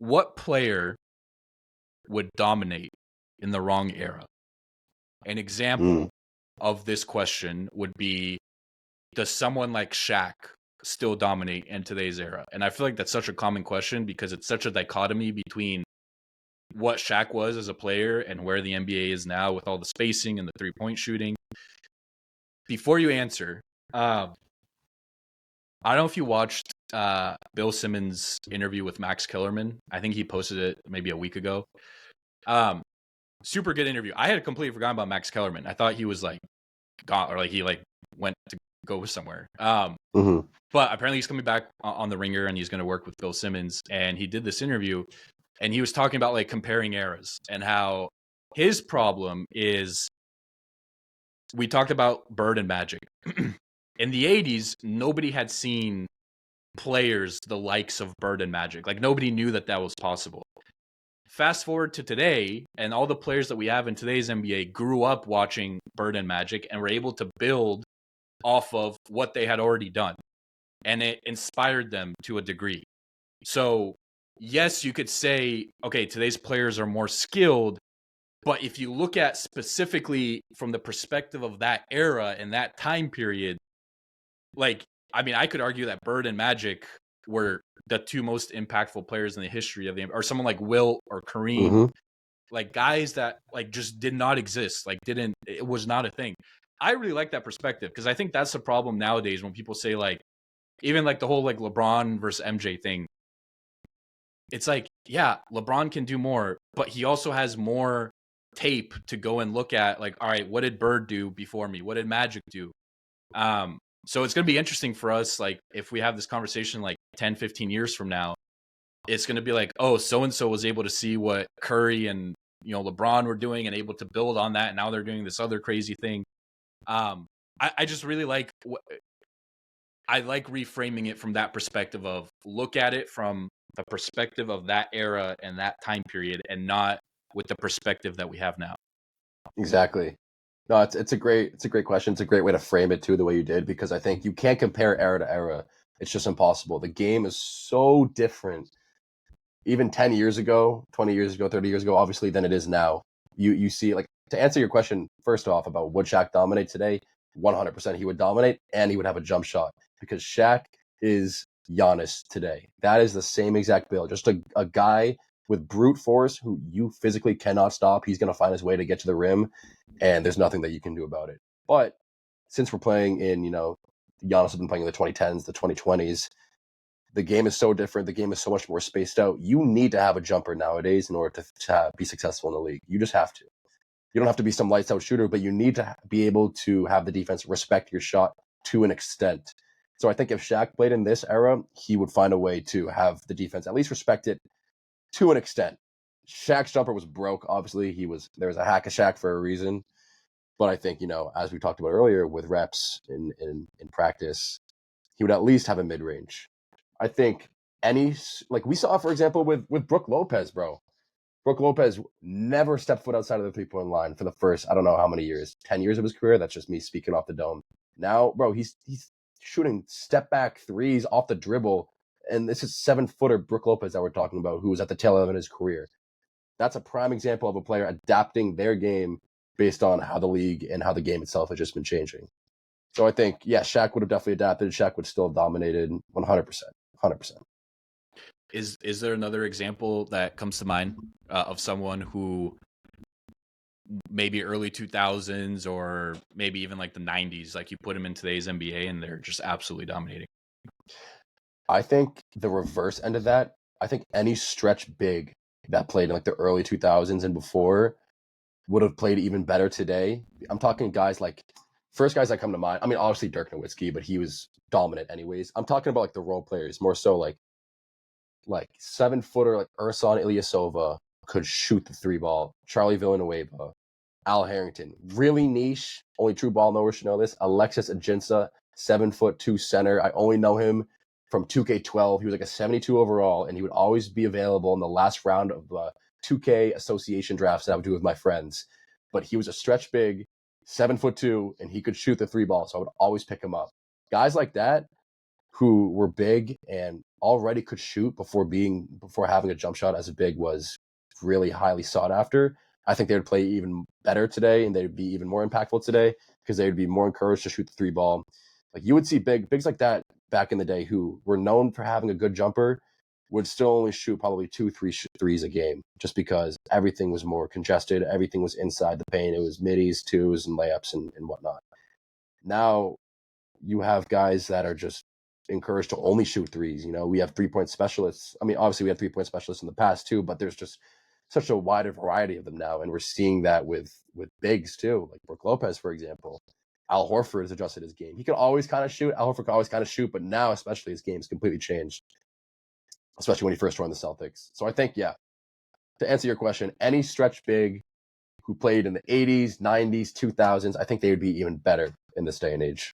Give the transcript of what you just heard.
what player would dominate in the wrong era? An example of this question would be, does someone like Shaq still dominate in today's era? And I feel like that's such a common question because it's such a dichotomy between what Shaq was as a player and where the NBA is now with all the spacing and the three-point shooting. Before you answer, I don't know if you watched Bill Simmons' interview with Max Kellerman. I think he posted it maybe a week ago. Super good interview. I had completely forgotten about Max Kellerman. I thought he was like gone, or like he like went to go somewhere. But apparently he's coming back on the Ringer and he's going to work with Bill Simmons. And he did this interview and he was talking about like comparing eras and how his problem is, we talked about Bird and Magic. In the 80s, nobody had seen players the likes of Bird and Magic. Like nobody knew that that was possible. Fast forward to today, and all the players that we have in today's NBA grew up watching Bird and Magic and were able to build off of what they had already done. And it inspired them to a degree. So, yes, you could say, okay, today's players are more skilled, but if you look at specifically from the perspective of that era and that time period, like, I mean, I could argue that Bird and Magic were the two most impactful players in the history of the NBA, or someone like Wilt or Kareem, like guys that like just did not exist, like it was not a thing. I really like that perspective because I think that's the problem nowadays when people say like, even like the whole like LeBron versus MJ thing. It's like, yeah, LeBron can do more, but he also has more tape to go and look at. Like, all right, what did Bird do before me? What did Magic do? So it's going to be interesting for us, like, if we have this conversation like 10, 15 years from now, it's going to be like, oh, so-and-so was able to see what Curry and, you know, LeBron were doing and able to build on that. And now they're doing this other crazy thing. I just really like, I like reframing it from that perspective of look at it from the perspective of that era and that time period and not with the perspective that we have now. Exactly. No, it's a great question. It's a great way to frame it too, the way you did, because I think you can't compare era to era. It's just impossible. The game is so different, even 10 years ago, 20 years ago, 30 years ago, obviously, than it is now. You see, like, to answer your question, first off, about would Shaq dominate today, 100% he would dominate, and he would have a jump shot, because Shaq is Giannis today. That is the same exact build. Just a guy with brute force who you physically cannot stop. He's going to find his way to get to the rim, and there's nothing that you can do about it. But since we're playing in, Giannis has been playing in the 2010s, the 2020s, the game is so different. The game is so much more spaced out. You need to have a jumper nowadays in order to be successful in the league. You just have to. You don't have to be some lights out shooter, but you need to be able to have the defense respect your shot to an extent. So I think if Shaq played in this era, he would find a way to have the defense at least respect it to an extent. Shaq's jumper was broke. Obviously, there was a hack of Shaq for a reason. But I think, as we talked about earlier, with reps in practice, he would at least have a mid-range. I think we saw, for example, with Brook Lopez, bro. Brook Lopez never stepped foot outside of the three-point line for the first, I don't know how many years, 10 years of his career. That's just me speaking off the dome. Now, bro, he's shooting step-back threes off the dribble, and this is 7-footer Brook Lopez that we're talking about, who was at the tail end of his career. That's a prime example of a player adapting their game based on how the league and how the game itself has just been changing. So I think, yeah, Shaq would have definitely adapted. Shaq would still have dominated 100%. 100%. Is there another example that comes to mind of someone who maybe early 2000s or maybe even like the 90s, like you put them in today's NBA and they're just absolutely dominating? I think the reverse end of that, I think any stretch big that played in like the early 2000s and before would have played even better today. I'm talking guys like, first guys that come to mind, I mean, obviously Dirk Nowitzki, but he was dominant anyways. I'm talking about like the role players, more so like 7-footer like Ersan Ilyasova could shoot the three ball. Charlie Villanueva, Al Harrington, really niche. Only true ball knowers should know this. Alexis Ajinça, 7'2" center. I only know him from 2K12. He was like a 72 overall, and he would always be available in the last round of the 2K association drafts that I would do with my friends. But he was a stretch big, 7'2", and he could shoot the three ball, so I would always pick him up. Guys like that, who were big and already could shoot before having a jump shot as a big was really highly sought after. I think they would play even better today, and they'd be even more impactful today because they would be more encouraged to shoot the three ball. Like you would see bigs like that back in the day who were known for having a good jumper would still only shoot probably 2-3 threes a game, just because everything was more congested, everything was inside the paint. It was middies, twos, and layups and whatnot. Now you have guys that are just encouraged to only shoot threes. You know, we have 3-point specialists. I mean, obviously we had 3-point specialists in the past too, but there's just such a wider variety of them now, and we're seeing that with bigs too, like Brook Lopez, for example. Al Horford has adjusted his game. He could always kind of shoot. Al Horford could always kind of shoot, but now especially his game's completely changed, especially when he first joined the Celtics. So I think, yeah, to answer your question, any stretch big who played in the 80s, 90s, 2000s, I think they would be even better in this day and age.